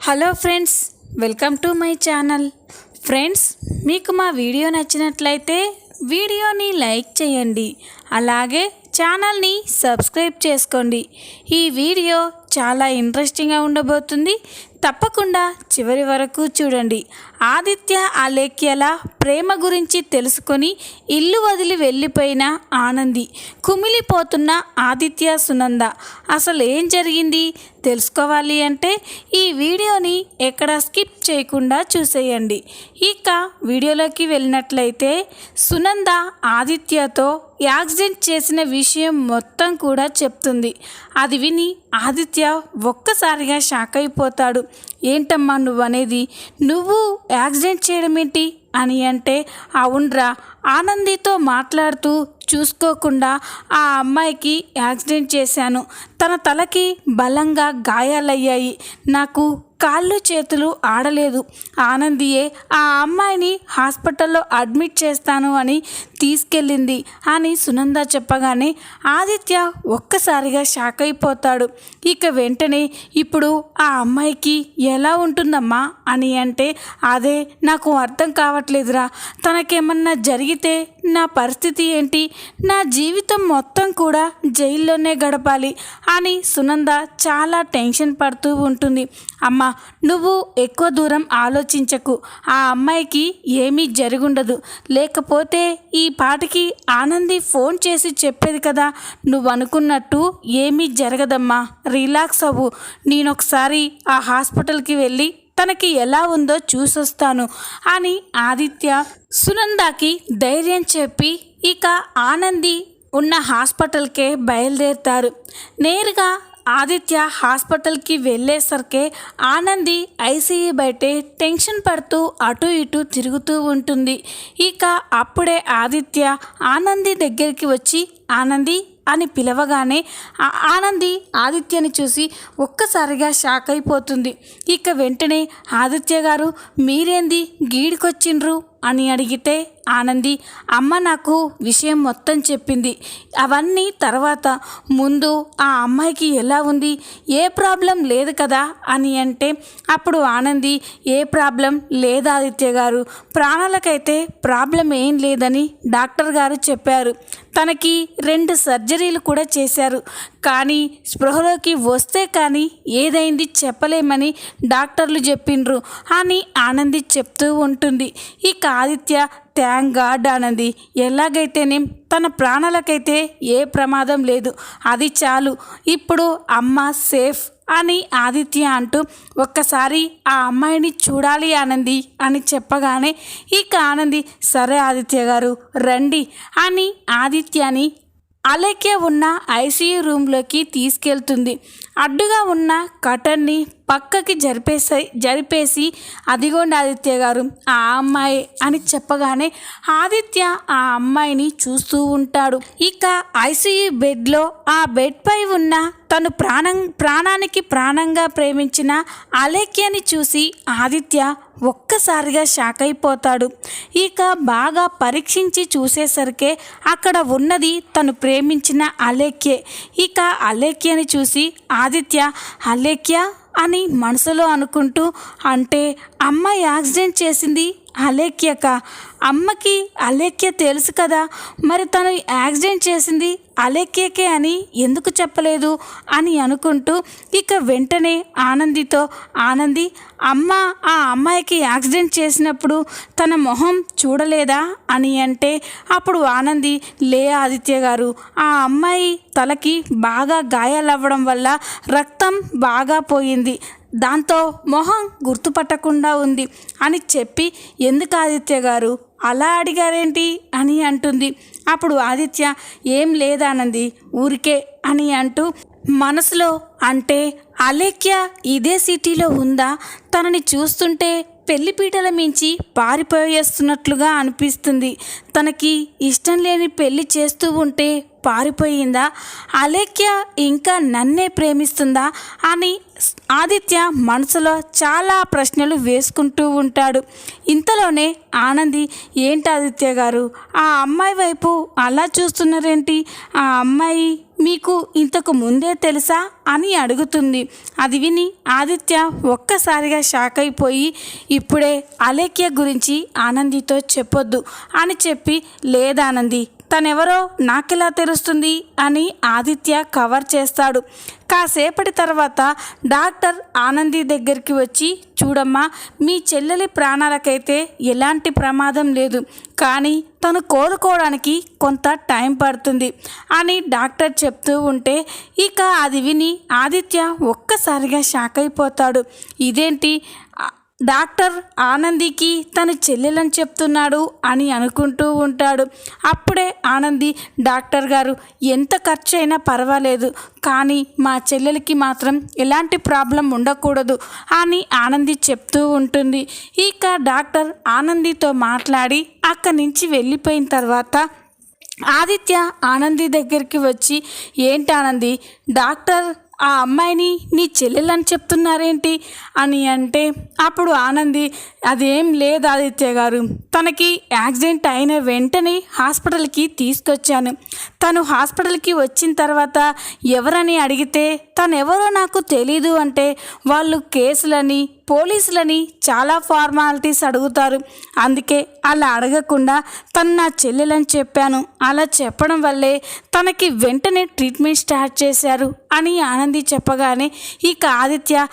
Hello friends, welcome to my channel. Friends, మీకు మా video నచ్చినట్లయితే వీడియోని లైక్ చేయండి, అలాగే ఛానల్ని సబ్స్క్రైబ్ చేసుకోండి. ఈ వీడియో చాలా ఇంట్రెస్టింగ్గా ఉండబోతుంది, తప్పకుండా చివరి వరకు చూడండి. ఆదిత్య అలేఖ్యల ప్రేమ గురించి తెలుసుకొని ఇల్లు వదిలి వెళ్ళిపోయిన ఆనంది, కుమిలిపోతున్న ఆదిత్య సునంద, అసలు ఏం జరిగింది తెలుసుకోవాలి అంటే ఈ వీడియోని ఎక్కడ స్కిప్ చేయకుండా చూసేయండి. ఇక వీడియోలోకి వెళ్ళినట్లయితే సునంద ఆదిత్యతో యాక్సిడెంట్ చేసిన విషయం మొత్తం కూడా చెప్తుంది. అది విని ఆదిత్య ఒక్కసారిగా షాక్ అయిపోతాడు. ఏంటమ్మా నువ్వనేది? నువ్వు యాక్సిడెంట్ చేయడం ఏంటి అని అంటే, అవునరా, ఆనందితో మాట్లాడుతూ చూసుకోకుండా ఆ అమ్మాయికి యాక్సిడెంట్ చేశాను. తన తలకి బలంగా గాయాలయ్యాయి. నాకు కాళ్ళు చేతులు ఆడలేదు. ఆనందియే ఆ అమ్మాయిని హాస్పిటల్లో అడ్మిట్ చేస్తాను అని తీసుకెళ్ళింది అని సునంద చెప్పగానే ఆదిత్య ఒక్కసారిగా షాక్ అయిపోతాడు. ఇక వెంటనే ఇప్పుడు ఆ అమ్మాయికి ఎలా ఉంటుందమ్మా అని అంటే, అదే నాకు అర్థం కావట్లేదురా. తనకేమన్నా జరిగితే నా పరిస్థితి ఏంటి? నా జీవితం మొత్తం కూడా జైల్లోనే గడపాలి అని సునంద చాలా టెన్షన్ పడుతూ ఉంటుంది. అమ్మా, నువ్వు ఎక్కువ దూరం ఆలోచించకు. ఆ అమ్మాయికి ఏమీ జరుగుండదు. లేకపోతే ఈ పాటికి ఆనంది ఫోన్ చేసి చెప్పేది కదా. నువ్వు అనుకున్నట్టు ఏమీ జరగదమ్మా, రిలాక్స్ అవ్వు. నేనొకసారి ఆ హాస్పిటల్కి వెళ్ళి తనకి ఎలా ఉందో చూసొస్తాను అని ఆదిత్య సునందకి ధైర్యం చెప్పి ఇక ఆనంది ఉన్న హాస్పిటల్కే బయలుదేరుతారు. నేరుగా ఆదిత్య హాస్పిటల్కి వెళ్ళేసరికే ఆనంది ఐసీయూ బయటే టెన్షన్ పడుతూ అటు ఇటు తిరుగుతూ ఉంటుంది. ఇక అప్పుడే ఆదిత్య ఆనంది దగ్గరికి వచ్చి ఆనంది అని పిలవగానే ఆనంది ఆదిత్యని చూసి ఒక్కసారిగా షాక్ అయిపోతుంది. ఇక వెంటనే ఆదిత్య గారు, మీరేంది గీడికొచ్చిండ్రు అని అడిగితే ఆనంది, అమ్మ నాకు విషయం మొత్తం చెప్పింది. అవన్నీ తర్వాత, ముందు ఆ అమ్మాయికి ఎలా ఉంది, ఏ ప్రాబ్లం లేదు కదా అని అంటే, అప్పుడు ఆనంది, ఏ ప్రాబ్లం లేదు ఆదిత్య గారు, ప్రాణాలకైతే ప్రాబ్లం ఏం లేదని డాక్టర్ గారు చెప్పారు. తనకి 2 సర్జరీలు కూడా చేశారు. కానీ స్పృహలోకి వస్తే కానీ ఏదైంది చెప్పలేమని డాక్టర్లు చెప్పిండ్రు అని ఆనంది చెప్తూ ఉంటుంది. ఇక ఆదిత్య, థ్యాంక్ గాడ్ ఆనంది, ఎలాగైతేనే తన ప్రాణాలకైతే ఏ ప్రమాదం లేదు, అది చాలు, ఇప్పుడు అమ్మ సేఫ్ అని ఆదిత్య అంటూ ఒక్కసారి ఆ అమ్మాయిని చూడాలి ఆనంది అని చెప్పగానే ఇక ఆనంది, సరే ఆదిత్య గారు రండి అని ఆదిత్యని అలేఖ్య ఉన్న ఐసీయూ రూమ్లోకి తీసుకెళ్తుంది. అడ్డుగా ఉన్న కటన్ని పక్కకి జరిపేసి అదిగోండి ఆదిత్య గారు ఆ అమ్మాయి అని చెప్పగానే ఆదిత్య ఆ అమ్మాయిని చూస్తూ ఉంటాడు. ఇక ఐసీయూ బెడ్లో ఆ బెడ్పై ఉన్న తను ప్రాణానికి ప్రాణంగా ప్రేమించిన అలేఖ్యని చూసి ఆదిత్య ఒక్కసారిగా షాక్ అయిపోతాడు. ఇక బాగా పరీక్షించి చూసేసరికే అక్కడ ఉన్నది తను ప్రేమించిన అలేఖ్యే. ఇక అలేఖ్యని చూసి ఆదిత్య, అలేఖ్య అని మనసులో అనుకుంటూ, అంటే అమ్మ యాక్సిడెంట్ చేసింది అలేఖ్యక, అమ్మకి అలేఖ్య తెలుసు కదా, మరి తను యాక్సిడెంట్ చేసింది అలేఖ్యకే అని ఎందుకు చెప్పలేదు అని అనుకుంటూ ఇక వెంటనే ఆనందితో, ఆనంది, అమ్మ ఆ అమ్మాయికి యాక్సిడెంట్ చేసినప్పుడు తన మొహం చూడలేదా అని అంటే, అప్పుడు ఆనంది, లే ఆదిత్య గారు, ఆ అమ్మాయి తలకి బాగా గాయాలవ్వడం వల్ల రక్తం బాగా పోయింది, దాంతో మొహం గుర్తుపట్టకుండా ఉంది అని చెప్పి, ఎందుకు ఆదిత్య గారు అలా అడిగారేంటి అని అంటుంది. అప్పుడు ఆదిత్య, ఏం లేదానంది, ఊరికే అని అంటూ మనసులో, అంటే అలేఖ్య ఇదే సిటీలో ఉందా, తనని చూస్తుంటే పెళ్లిపీటల మించి పారిపోయేస్తున్నట్లుగా అనిపిస్తుంది, తనకి ఇష్టం లేని పెళ్లి చేస్తూ ఉంటే పారిపోయిందా, అలేఖ్య ఇంకా నన్నే ప్రేమిస్తుందా అని ఆదిత్య మనసులో చాలా ప్రశ్నలు వేసుకుంటూ ఉంటాడు. ఇంతలోనే ఆనంది, ఏంటి ఆదిత్య గారు ఆ అమ్మాయి వైపు అలా చూస్తున్నారేంటి, ఆ అమ్మాయి మీకు ఇంతకు ముందే తెలుసా అని అడుగుతుంది. అది విని ఆదిత్య ఒక్కసారిగా షాక్ అయిపోయి, ఇప్పుడే అలేఖ్య గురించి ఆనందితో చెప్పొద్దు అని చెప్పి, లేదానంది తనెవరో నాకెలా తెలుస్తుంది అని ఆదిత్య కవర్ చేస్తాడు. కాసేపటి తర్వాత డాక్టర్ ఆనంది దగ్గరికి వచ్చి, చూడమ్మా, మీ చెల్లెలి ప్రాణాలకైతే ఎలాంటి ప్రమాదం లేదు, కానీ తను కోలుకోవడానికి కొంత టైం పడుతుంది అని డాక్టర్ చెప్తూ ఉంటే ఇక అది విని ఆదిత్య ఒక్కసారిగా షాక్ అయిపోతాడు. ఇదేంటి డాక్టర్ ఆనందికి తన చెల్లెలని చెప్తున్నాడు అని అనుకుంటూ ఉంటాడు. అప్పుడే ఆనంది, డాక్టర్ గారు ఎంత ఖర్చు అయినా పర్వాలేదు, కానీ మా చెల్లెలకి మాత్రం ఎలాంటి ప్రాబ్లం ఉండకూడదు అని ఆనంది చెప్తూ ఉంటుంది. ఇక డాక్టర్ ఆనందితో మాట్లాడి అక్కడి నుంచి వెళ్ళిపోయిన తర్వాత ఆదిత్య ఆనంది దగ్గరికి వచ్చి, ఏంటి ఆనంది, డాక్టర్ ఆ అమ్మాయిని నీ చెల్లెలని చెప్తున్నారేంటి అని అంటే అప్పుడు ఆనంది, అదేం లేదు ఆదిత్య గారు, తనకి యాక్సిడెంట్ అయిన వెంటనే హాస్పిటల్కి తీసుకొచ్చాను. తను హాస్పిటల్కి వచ్చిన తర్వాత ఎవరని అడిగితే తనెవరో నాకు తెలీదు అంటే వాళ్ళు కేసులని పోలీసులని చాలా ఫార్మాలిటీస్ అడుగుతారు. అందుకే అలా అడగకుండా తను నా చెల్లెలని చెప్పాను. అలా చెప్పడం వల్లే తనకి వెంటనే ట్రీట్మెంట్ స్టార్ట్ చేశారు అని ఆనంది చెప్పగానే ఇక ఆదిత్య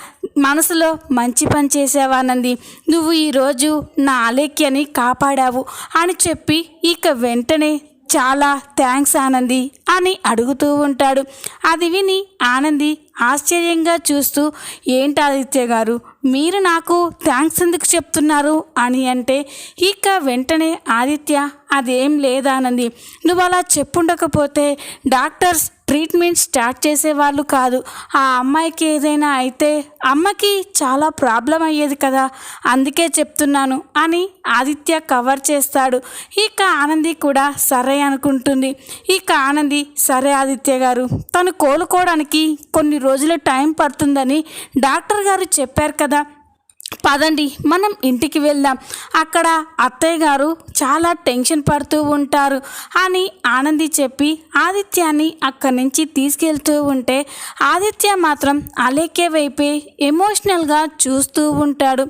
మనసులో, మంచి పని చేసావు ఆనంది, నువ్వు ఈరోజు నా అలేఖ్యని కాపాడావు అని చెప్పి ఇక వెంటనే చాలా థ్యాంక్స్ ఆనంది అని అడుగుతూ ఉంటాడు. అది విని ఆనంది ఆశ్చర్యంగా చూస్తూ, ఏంటి ఆదిత్య గారు మీరు నాకు థ్యాంక్స్ ఎందుకు చెప్తున్నారు అని అంటే ఇక వెంటనే ఆదిత్య, అదేం లేదానంది, నువ్వు అలా చెప్పుండకపోతే డాక్టర్స్ ట్రీట్మెంట్ స్టార్ట్ చేసేవాళ్ళు కాదు. ఆ అమ్మాయికి ఏదైనా అయితే అమ్మకి చాలా ప్రాబ్లం అయ్యేది కదా, అందుకే చెప్తున్నాను అని ఆదిత్య కవర్ చేస్తాడు. ఇక ఆనంది కూడా సరే అనుకుంటుంది. ఇక ఆనంది, సరే ఆదిత్య గారు, తను కోలుకోవడానికి కొన్ని రోజులు టైం పడుతుందని డాక్టర్ గారు చెప్పారు కదా, పదండి మనం ఇంటికి వెళ్దాం, అక్కడ అత్తయ్య గారు చాలా టెన్షన్ పడుతూ ఉంటారు అని ఆనంది చెప్పి ఆదిత్యాన్ని అక్కడి నుంచి తీసుకెళ్తూ ఉంటే ఆదిత్య మాత్రం అలేఖ్య వైపే ఎమోషనల్గా చూస్తూ ఉంటాడు.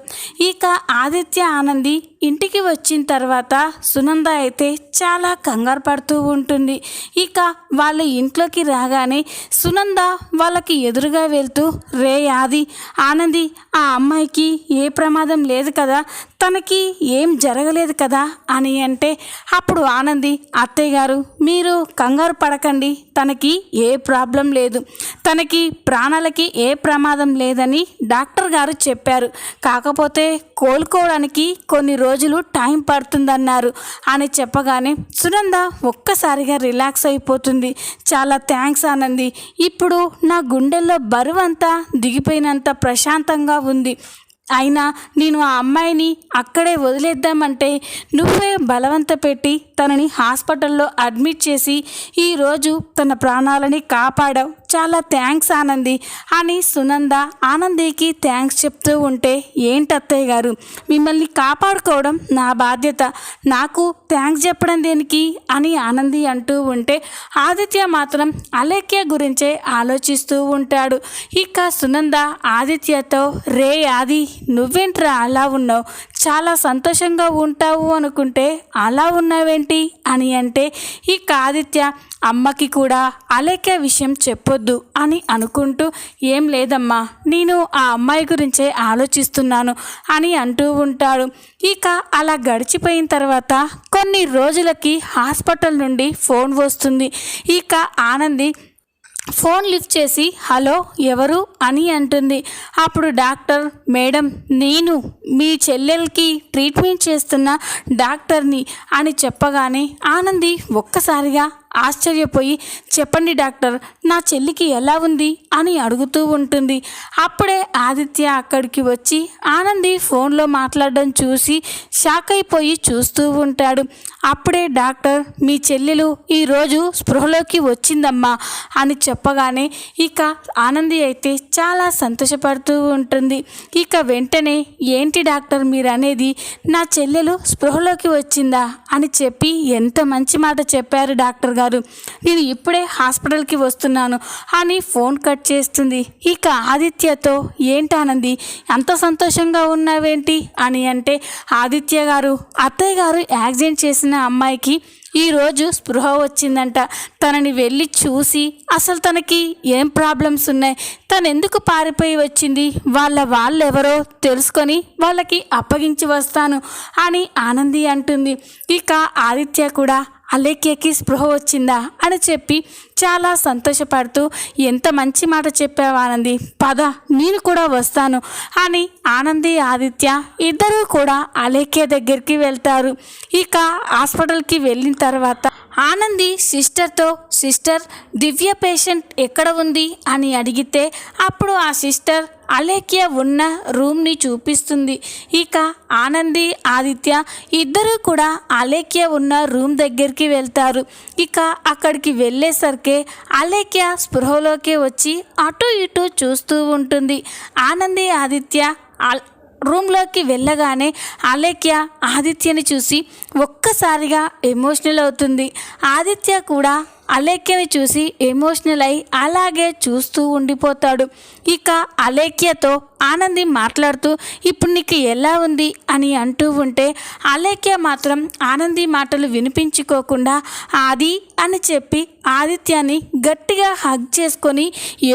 ఇక ఆదిత్య ఆనంది ఇంటికి వచ్చిన తర్వాత సునంద అయితే చాలా కంగారు పడుతూ ఉంటుంది. ఇక వాళ్ళ ఇంట్లోకి రాగానే సునంద వాళ్ళకి ఎదురుగా వెళ్తూ, రే ఆది, ఆనంది ఆ అమ్మాయికి ఏ ప్రమాదం లేదు కదా, తనకి ఏం జరగలేదు కదా అని అంటే అప్పుడు ఆనంది, అత్తయ్య గారు మీరు కంగారు పడకండి, తనకి ఏ ప్రాబ్లం లేదు, తనకి ప్రాణాలకి ఏ ప్రమాదం లేదని డాక్టర్ గారు చెప్పారు, కాకపోతే కోలుకోవడానికి కొన్ని రోజులు టైం పడుతుందన్నారు అని చెప్పగానే సునంద ఒక్కసారిగా రిలాక్స్ అయిపోతుంది. చాలా థ్యాంక్స్ ఆనంది, ఇప్పుడు నా గుండెల్లో బరువంతా దిగిపోయినంత ప్రశాంతంగా ఉంది. అయినా నేను ఆ అమ్మాయిని అక్కడే వదిలేద్దామంటే నువ్వే బలవంత పెట్టి తనని హాస్పిటల్లో అడ్మిట్ చేసి ఈరోజు తన ప్రాణాలని కాపాడావు, చాలా థ్యాంక్స్ ఆనంది అని సునంద ఆనందికి థ్యాంక్స్ చెప్తూ ఉంటే, ఏంటి అత్తయ్య గారు మిమ్మల్ని కాపాడుకోవడం నా బాధ్యత, నాకు థ్యాంక్స్ చెప్పడం దేనికి అని ఆనంది అంటూ ఉంటే ఆదిత్య మాత్రం అలేఖ్య గురించే ఆలోచిస్తూ ఉంటాడు. ఇక సునంద ఆదిత్యతో, రే ఆది నువ్వేంట్రా అలా ఉన్నావు, చాలా సంతోషంగా ఉంటావు అనుకుంటే అలా ఉన్నావేంటి అని అంటే ఇక ఆదిత్య, అమ్మకి కూడా అలేఖ్య విషయం చెప్పొద్దు అని అనుకుంటూ, ఏం లేదమ్మా నేను ఆ అమ్మాయి గురించే ఆలోచిస్తున్నాను అని అంటూ ఉంటాడు. ఇక అలా గడిచిపోయిన తర్వాత కొన్ని రోజులకి హాస్పిటల్ నుండి ఫోన్ వస్తుంది. ఇక ఆనంది ఫోన్ లిఫ్ట్ చేసి, హలో ఎవరు అని అంటుంది. అప్పుడు డాక్టర్, మేడం నేను మీ చెల్లెలకి ట్రీట్మెంట్ చేస్తున్న డాక్టర్ని అని చెప్పగానే ఆనంది ఒక్కసారిగా ఆశ్చర్యపోయి చెప్పండి డాక్టర్, నా చెల్లికి ఎలా ఉంది అని అడుగుతూ ఉంటుంది. అప్పుడే ఆదిత్య అక్కడికి వచ్చి ఆనంది ఫోన్లో మాట్లాడడం చూసి షాక్ అయిపోయి చూస్తూ ఉంటాడు. అప్పుడే డాక్టర్ మీ చెల్లెలు ఈరోజు స్పృహలోకి వచ్చిందమ్మా అని చెప్పగానే ఇక ఆనంది అయితే చాలా సంతోషపడుతూ ఉంటుంది. ఇక వెంటనే ఏంటి డాక్టర్ మీరు అనేది, నా చెల్లెలు స్పృహలోకి వచ్చిందా అని చెప్పి ఎంత మంచి మాట చెప్పారు డాక్టర్ గారు, నేను ఇప్పుడే హాస్పిటల్కి వస్తున్నాను అని ఫోన్ కట్ చేస్తుంది. ఇక ఆదిత్యతో ఏంటి ఆనంది అంత సంతోషంగా ఉన్నావేంటి అని అంటే, ఆదిత్య గారు అత్తయ్య గారు యాక్సిడెంట్ చేసిన అమ్మాయికి ఈరోజు స్పృహ వచ్చిందంట. తనని వెళ్ళి చూసి అసలు తనకి ఏం ప్రాబ్లమ్స్ ఉన్నాయి, తను ఎందుకు పారిపోయి వచ్చింది, వాళ్ళెవరో తెలుసుకొని వాళ్ళకి అప్పగించి వస్తాను అని ఆనంది అంటుంది. ఇక ఆదిత్య కూడా అలేఖ్యకి స్పృహ వచ్చిందా అని చెప్పి చాలా సంతోషపడుతూ ఎంత మంచి మాట చెప్పావు ఆనంది, పద నేను కూడా వస్తాను అని ఆనంది ఆదిత్య ఇద్దరూ కూడా అలేఖ్య దగ్గరికి వెళ్తారు. ఇక హాస్పిటల్కి వెళ్ళిన తర్వాత ఆనంది సిస్టర్తో సిస్టర్ దివ్య పేషెంట్ ఎక్కడ ఉంది అని అడిగితే అప్పుడు ఆ సిస్టర్ అలేఖ్య ఉన్న రూమ్ని చూపిస్తుంది. ఇక ఆనంది ఆదిత్య ఇద్దరూ కూడా అలేఖ్య ఉన్న రూమ్ దగ్గరికి వెళ్తారు. ఇక అక్కడికి వెళ్ళేసరికి అలేఖ్య స్పృహలోకి వచ్చి అటు ఇటు చూస్తూ ఉంటుంది. ఆనంది ఆదిత్య రూమ్లోకి వెళ్ళగానే అలేఖ్య ఆదిత్యని చూసి ఒక్కసారిగా ఎమోషనల్ అవుతుంది. ఆదిత్య కూడా అలేఖ్యని చూసి ఎమోషనల్ అయి అలాగే చూస్తూ ఉండిపోతాడు. ఇక అలేఖ్యతో ఆనంది మాట్లాడుతూ ఇప్పుడు నీకు ఎలా ఉంది అని అంటూ ఉంటే అలేఖ్య మాత్రం ఆనంది మాటలు వినిపించుకోకుండా ఆది అని చెప్పి ఆదిత్యాన్ని గట్టిగా హగ్ చేసుకొని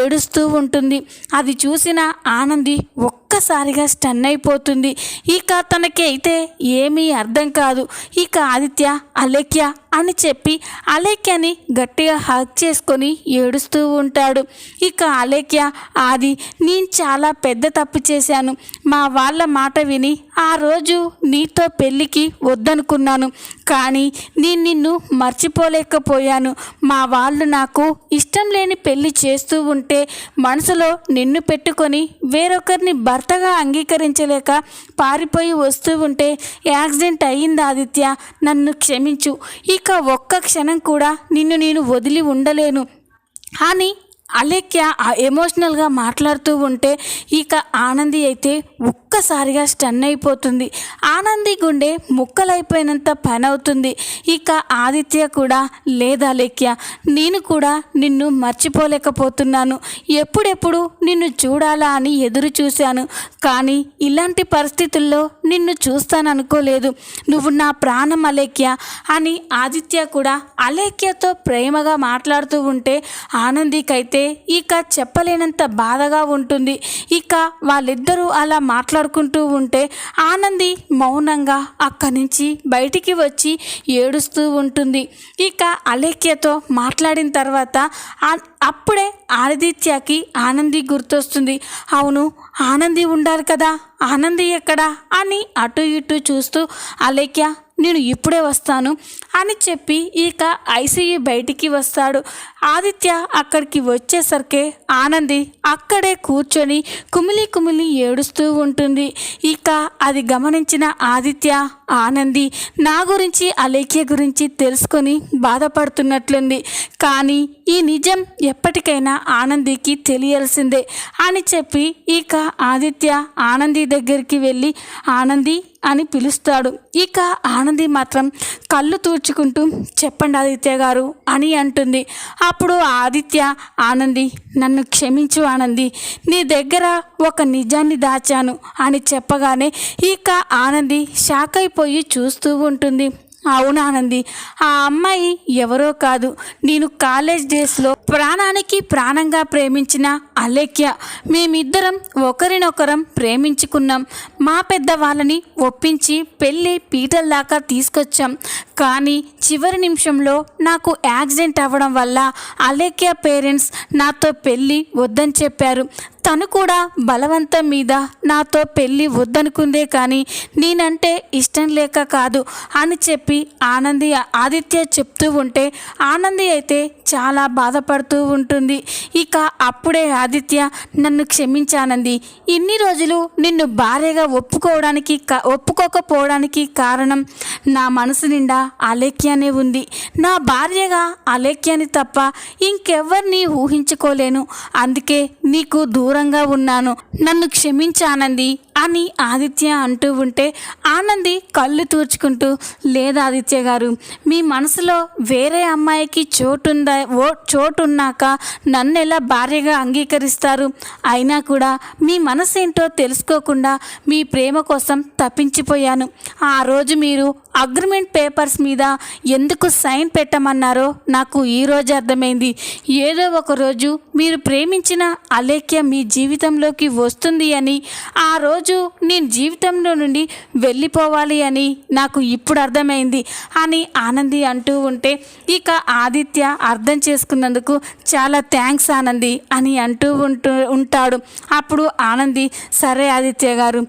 ఏడుస్తూ ఉంటుంది. అది చూసిన ఆనంది ఒక్కసారిగా స్టన్ అయిపోతుంది. ఇక తనకి అయితే ఏమీ అర్థం కాదు. ఇక ఆదిత్య అలేఖ్య అని చెప్పి అలేఖ్యని గట్టిగా హగ్ చేసుకొని ఏడుస్తూ ఉంటాడు. ఇక అలేఖ్య ఆది నేను చాలా పెద్ద తప్పు చేశాను, మా వాళ్ళ మాట విని ఆ రోజు నీతో పెళ్ళికి వద్దనుకున్నాను, కానీ నేను నిన్ను మర్చిపోలేకపోయాను. మా వాళ్ళు నాకు ఇష్టం లేని పెళ్ళి చేస్తూ ఉంటే మనసులో నిన్ను పెట్టుకొని వేరొకరిని భర్తగా అంగీకరించలేక పారిపోయి వస్తూ ఉంటే యాక్సిడెంట్ అయ్యింది ఆదిత్య, నన్ను క్షమించు, ఇక ఒక్క క్షణం కూడా నిన్ను నేను వదిలి ఉండలేను అని అలేఖ్య ఎమోషనల్గా మాట్లాడుతూ ఉంటే ఇక ఆనంది అయితే ఒక్కసారిగా స్టన్ అయిపోతుంది. ఆనంది గుండె ముక్కలైపోయినంత పని అవుతుంది. ఇక ఆదిత్య కూడా లేదా అలేఖ్య నేను కూడా నిన్ను మర్చిపోలేకపోతున్నాను, ఎప్పుడెప్పుడు నిన్ను చూడాలా అని ఎదురు చూశాను, కానీ ఇలాంటి పరిస్థితుల్లో నిన్ను చూస్తాననుకోలేదు, నువ్వు నా ప్రాణం అలేఖ్య అని ఆదిత్య కూడా అలేఖ్యతో ప్రేమగా మాట్లాడుతూ ఉంటే ఆనందికైతే ఇక చెప్పలేనంత బాధగా ఉంటుంది. ఇక వాళ్ళిద్దరూ అలా మాట్లాడుకుంటూ ఉంటే ఆనంది మౌనంగా అక్కడి నుంచి బయటికి వచ్చి ఏడుస్తూ ఉంటుంది. ఇక అలేఖ్యతో మాట్లాడిన తర్వాత అప్పుడే ఆదిత్యకి ఆనంది గుర్తొస్తుంది. అవును ఆనంది ఉండాలి కదా, ఆనంది ఎక్కడా అని అటు ఇటు చూస్తూ అలేఖ్య నేను ఇప్పుడే వస్తాను అని చెప్పి ఇక ఐసీయూ బయటికి వస్తాడు. ఆదిత్య అక్కడికి వచ్చేసరికి ఆనంది అక్కడే కూర్చొని కుమిలి ఏడుస్తూ ఉంటుంది. ఇక అది గమనించిన ఆదిత్య ఆనంది నా గురించి అలేఖ్య గురించి తెలుసుకొని బాధపడుతున్నట్లుంది, కానీ ఈ నిజం ఎప్పటికైనా ఆనందికి తెలియాల్సిందే అని చెప్పి ఇక ఆదిత్య ఆనంది దగ్గరికి వెళ్ళి ఆనంది అని పిలుస్తాడు. ఇక ఆనంది మాత్రం కళ్ళు తూర్చుకుంటూ చెప్పండి ఆదిత్య గారు అని అంటుంది. అప్పుడు ఆదిత్య ఆనంది నన్ను క్షమించు ఆనంది, నీ దగ్గర ఒక నిజాన్ని దాచాను అని చెప్పగానే ఇక ఆనంది షాక్ అయిపోయి చూస్తూ ఉంటుంది. అవును ఆనంది, ఆ అమ్మాయి ఎవరో కాదు, నేను కాలేజ్ డేస్లో ప్రాణానికి ప్రాణంగా ప్రేమించిన అలేఖ్య. మేమిద్దరం ఒకరినొకరం ప్రేమించుకున్నాం, మా పెద్దవాళ్ళని ఒప్పించి పెళ్ళి పీటల దాకా తీసుకొచ్చాం, కానీ చివరి నిమిషంలో నాకు యాక్సిడెంట్ అవ్వడం వల్ల అలేఖ్య పేరెంట్స్ నాతో పెళ్ళి వద్దని చెప్పారు. తను కూడా బలవంతం మీద నాతో పెళ్ళి వద్దనుకుందే కానీ నేనంటే ఇష్టం లేక కాదు అని చెప్పి ఆదిత్య చెప్తూ ఉంటే ఆనంది అయితే చాలా బాధపడుతూ ఉంటుంది. ఇక అప్పుడే ఆదిత్య, నన్ను క్షమించానంది. ఇన్ని రోజులు నిన్ను భార్యగా ఒప్పుకోకపోవడానికి కారణం నా మనసు నిండా అలేఖ్యనే ఉంది. నా భార్యగా అలేఖ్యని తప్ప ఇంకెవ్వరిని ఊహించుకోలేను. అందుకే నీకు దూరంగా ఉన్నాను. నన్ను క్షమించానంది అని ఆదిత్య అంటూ ఉంటే ఆనంది కళ్ళు తూర్చుకుంటూ, లేదా ఆదిత్య గారు, మీ మనసులో వేరే అమ్మాయికి చోటున్నాక నన్ను ఎలా భార్యగా అంగీకరిస్తారు? అయినా కూడా మీ మనసు ఏంటో తెలుసుకోకుండా మీ ప్రేమ కోసం తప్పించిపోయాను. ఆ రోజు మీరు అగ్రిమెంట్ పేపర్స్ మీద ఎందుకు సైన్ పెట్టమన్నారో నాకు ఈరోజు అర్థమైంది. ఏదో ఒక రోజు మీరు ప్రేమించిన అలేఖ్య మీ జీవితంలోకి వస్తుంది అని, ఆ రోజు నేను జీవితంలో నుండి వెళ్ళిపోవాలి అని నాకు ఇప్పుడు అర్థమైంది అని ఆనంది అంటూ ఉంటే, ఇక ఆదిత్య అర్థం చేసుకున్నందుకు చాలా థ్యాంక్స్ ఆనంది అని అంటూ ఉంటాడు. అప్పుడు ఆనంది, సరే ఆదిత్య గారు,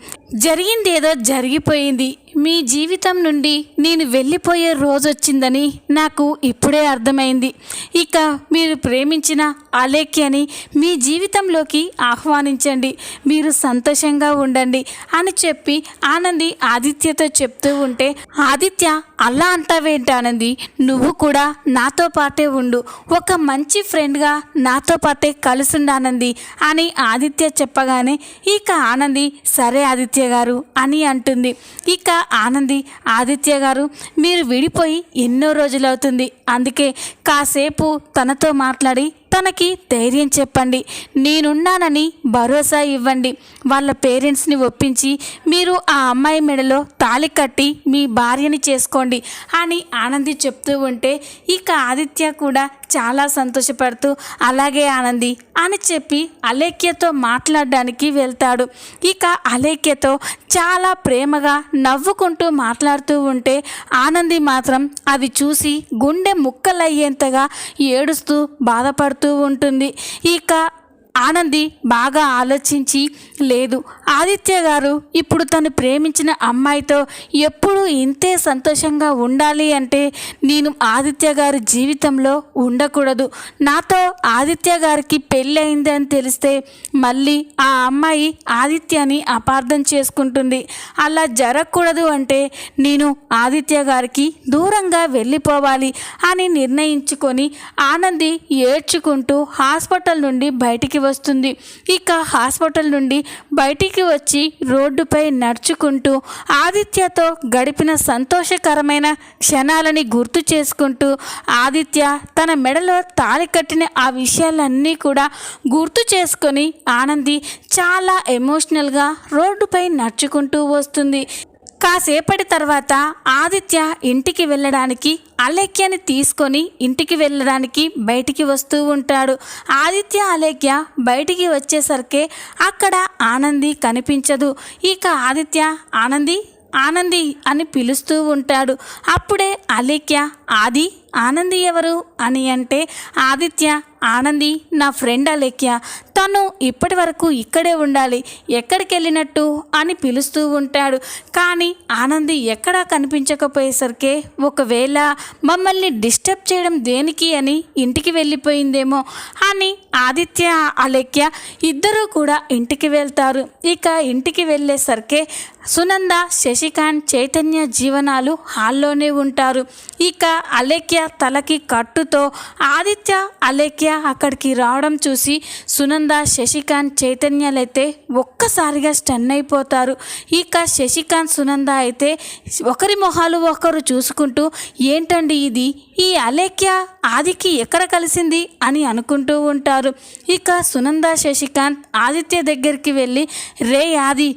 జరిగింది ఏదో జరిగిపోయింది. మీ జీవితం నుండి నేను వెళ్ళిపోయే రోజు వచ్చిందని నాకు ఇప్పుడే అర్థమైంది. ఇక మీరు ప్రేమించిన అలేఖ్యని మీ జీవితంలోకి ఆహ్వానించండి, మీరు సంతోషంగా ఉండండి అని చెప్పి ఆనంది ఆదిత్యతో చెప్తూ ఉంటే, ఆదిత్య, అలా అంటావేంటి ఆనంది, నువ్వు కూడా నాతో పాటే ఉండు, ఒక మంచి ఫ్రెండ్గా నాతో పాటే కలిసి ఆనంది అని ఆదిత్య చెప్పగానే ఇక ఆనంది, సరే ఆదిత్య గారు అని అంటుంది. ఇక ఆనంది, ఆదిత్య గారు, మీరు విడిపోయి ఎన్నో రోజులవుతుంది. అందుకే కాసేపు తనతో మాట్లాడి తనకి ధైర్యం చెప్పండి, నేనున్నానని భరోసా ఇవ్వండి. వాళ్ళ పేరెంట్స్ని ఒప్పించి మీరు ఆ అమ్మాయి మెడలో తాళి కట్టి మీ భార్యని చేసుకోండి అని ఆనంది చెప్తూ ఉంటే, ఇక ఆదిత్య కూడా చాలా సంతోషపడుతూ అలాగే ఆనంది అని చెప్పి అలేఖ్యతో మాట్లాడడానికి వెళ్తాడు. ఇక అలేఖ్యతో చాలా ప్రేమగా నవ్వుకుంటూ మాట్లాడుతూ ఉంటే ఆనంది మాత్రం అది చూసి గుండె ముక్కలయ్యేంతగా ఏడుస్తూ బాధపడుతూ ఉంటుంది. ఇక ఆనంది బాగా ఆలోచించి, లేదు, ఆదిత్య గారు ఇప్పుడు తను ప్రేమించిన అమ్మాయితో ఎప్పుడూ ఇంతే సంతోషంగా ఉండాలి అంటే నేను ఆదిత్య గారి జీవితంలో ఉండకూడదు. నాతో ఆదిత్య గారికి పెళ్ళి అయింది అని తెలిస్తే మళ్ళీ ఆ అమ్మాయి ఆదిత్యని అపార్థం చేసుకుంటుంది. అలా జరగకూడదు అంటే నేను ఆదిత్య గారికి దూరంగా వెళ్ళిపోవాలి అని నిర్ణయించుకొని ఆనంది ఏడ్చుకుంటూ హాస్పిటల్ నుండి బయటికి వస్తుంది. ఇక హాస్పిటల్ నుండి బయటికి వచ్చి రోడ్డుపై నడుచుకుంటూ ఆదిత్యతో గడిపిన సంతోషకరమైన క్షణాలని గుర్తు చేసుకుంటూ ఆదిత్య తన మెడలో తాళి కట్టిన ఆ విషయాలన్నీ కూడా గుర్తు చేసుకొని ఆనంది చాలా ఎమోషనల్గా రోడ్డుపై నడుచుకుంటూ వస్తుంది. కాసేపటి తర్వాత ఆదిత్య ఇంటికి వెళ్ళడానికి అలేఖ్యని తీసుకొని ఇంటికి వెళ్ళడానికి బయటికి వస్తూ ఉంటాడు. ఆదిత్య అలేఖ్య బయటికి వచ్చేసరికి అక్కడ ఆనంది కనిపించదు. ఇక ఆదిత్య ఆనంది ఆనంది అని పిలుస్తూ ఉంటాడు. అప్పుడే అలేఖ్య, ఆనంది ఎవరు అని అంటే ఆదిత్య, ఆనంది నా ఫ్రెండ్ అలేఖ్య, తను ఇప్పటి వరకు ఇక్కడే ఉండాలి, ఎక్కడికి వెళ్ళినట్టు అని పిలుస్తూ ఉంటాడు. కానీ ఆనంది ఎక్కడా కనిపించకపోయేసరికి ఒకవేళ మమ్మల్ని డిస్టర్బ్ చేయడం దేనికి అని ఇంటికి వెళ్ళిపోయిందేమో అని ఆదిత్య అలేఖ్య ఇద్దరూ కూడా ఇంటికి వెళ్తారు. ఇక ఇంటికి వెళ్ళేసరికి సునంద, శశికాంత్, చైతన్య జీవనాలు హాల్లోనే ఉంటారు. ఇక అలేఖ్య తలకి కట్టుతో ఆదిత్య అలేఖ్య అక్కడికి రావడం చూసి సునంద, శశికాంత్, చైతన్యాలైతే ఒక్కసారిగా స్టన్ అయిపోతారు. ఇక శశికాంత్, సునంద అయితే ఒకరి మొహాలు ఒకరు చూసుకుంటూ, ఏంటండి ఇది, ఈ అలేఖ్య ఆదికి ఎక్కడ కలిసింది అని అనుకుంటూ ఉంటారు. ఇక సునంద, శశికాంత్ ఆదిత్య దగ్గరికి వెళ్ళి, రే ఆది,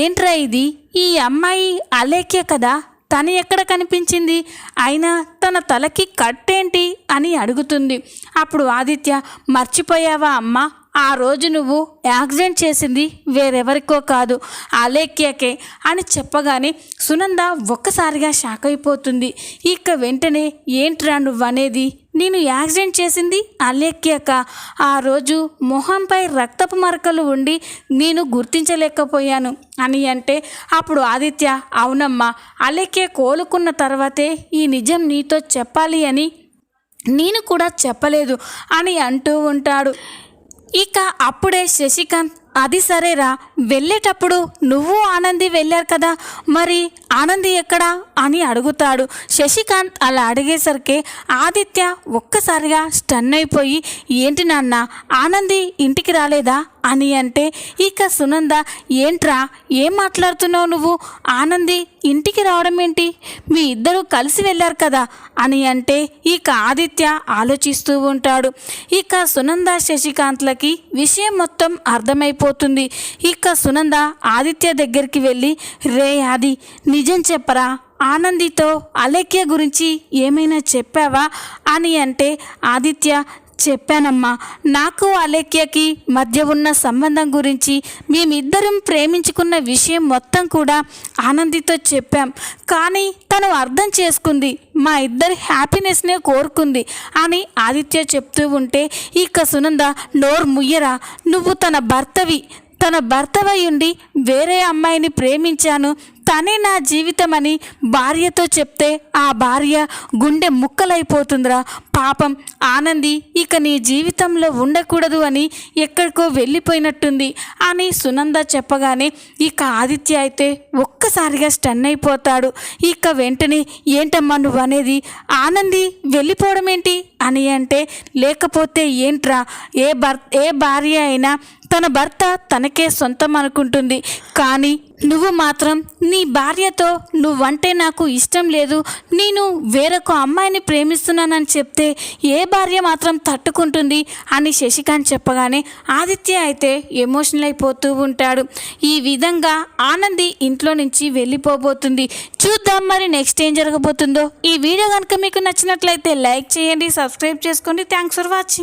ఏంట్రా ఇది, ఈ అమ్మాయి అలేఖ్య కదా, తను ఎక్కడ కనిపించింది, అయినా తన తలకి కట్టేంటి అని అడుగుతుంది. అప్పుడు ఆదిత్య, మర్చిపోయావా అమ్మ, ఆ రోజు నువ్వు యాక్సిడెంట్ చేసింది వేరెవరికో కాదు, అలేఖ్యకే అని చెప్పగానే సునంద ఒక్కసారిగా షాక్ అయిపోతుంది. ఇక వెంటనే ఏంట్రా నువ్వనేది, నేను యాక్సిడెంట్ చేసింది అలేఖ్యక. ఆ రోజు మొహంపై రక్తపు మరకలు ఉండి నేను గుర్తించలేకపోయాను అని అంటే అప్పుడు ఆదిత్య, అవునమ్మా, అలేఖ్య కోలుకున్న తర్వాతే ఈ నిజం నీతో చెప్పాలి అని నేను కూడా చెప్పలేదు అని అంటూ ఉంటాడు. ఇక అప్పుడే శశికాంత్, అది సరేరా, వెళ్ళేటప్పుడు నువ్వు ఆనంది వెళ్ళారు కదా, మరి ఆనంది ఎక్కడా అని అడుగుతాడు. శశికాంత్ అలా అడిగేసరికి ఆదిత్య ఒక్కసారిగా స్టన్ అయిపోయి, ఏంటి నాన్న, ఆనంది ఇంటికి రాలేదా అని అంటే ఇక సునంద, ఏంట్రా ఏం మాట్లాడుతున్నావు నువ్వు, ఆనంది ఇంటికి రావడం ఏంటి, మీ ఇద్దరూ కలిసి వెళ్ళారు కదా అని అంటే ఇక ఆదిత్య ఆలోచిస్తూ ఉంటాడు. ఇక సునంద శశికాంత్లకి విషయం మొత్తం అర్థమైపోతుంది. ఇక సునంద ఆదిత్య దగ్గరికి వెళ్ళి, రే ఆది, నిజం చెప్పరా, ఆనందితో అలేఖ్య గురించి ఏమైనా చెప్పావా అని అంటే ఆదిత్య, చెప్పానమ్మా, నాకు అలేఖ్యకి మధ్య ఉన్న సంబంధం గురించి, మేమిద్దరం ప్రేమించుకున్న విషయం మొత్తం కూడా ఆనందితో చెప్పాం. కానీ తను అర్థం చేసుకుంది, మా ఇద్దరి హ్యాపీనెస్నే కోరుకుంది అని ఆదిత్య చెప్తూ ఉంటే ఇక సునంద, నోరు ముయ్యరా, నువ్వు తన భర్తవై ఉండి వేరే అమ్మాయిని ప్రేమించాను, తనే నా జీవితం అని భార్యతో చెప్తే ఆ భార్య గుండె ముక్కలైపోతుందిరా. పాపం ఆనంది ఇక నీ జీవితంలో ఉండకూడదు అని ఎక్కడికో వెళ్ళిపోయినట్టుంది అని సునంద చెప్పగానే ఇక ఆదిత్య అయితే ఒక్కసారిగా స్టన్ అయిపోతాడు. ఇక వెంటనే, ఏంటమ్మా నువ్వు అనేది, ఆనంది వెళ్ళిపోవడం ఏంటి అని అంటే, లేకపోతే ఏంట్రా, ఏ భార్య అయినా తన భర్త తనకే సొంతం అనుకుంటుంది, కానీ నువ్వు మాత్రం నీ భార్యతో నువ్వంటే నాకు ఇష్టం లేదు, నేను వేరొక అమ్మాయిని ప్రేమిస్తున్నానని చెప్తే ఏ భార్య మాత్రం తట్టుకుంటుంది అని శశికాంత్ చెప్పగానే ఆదిత్య అయితే ఎమోషనల్ అయిపోతూ ఉంటాడు. ఈ విధంగా ఆనంది ఇంట్లో నుంచి వెళ్ళిపోబోతుంది. చూద్దాం మరి నెక్స్ట్ ఏం జరగబోతుందో. ఈ వీడియో కనుక మీకు నచ్చినట్లయితే లైక్ చేయండి, సబ్స్క్రైబ్ చేసుకోండి. Thanks for watching.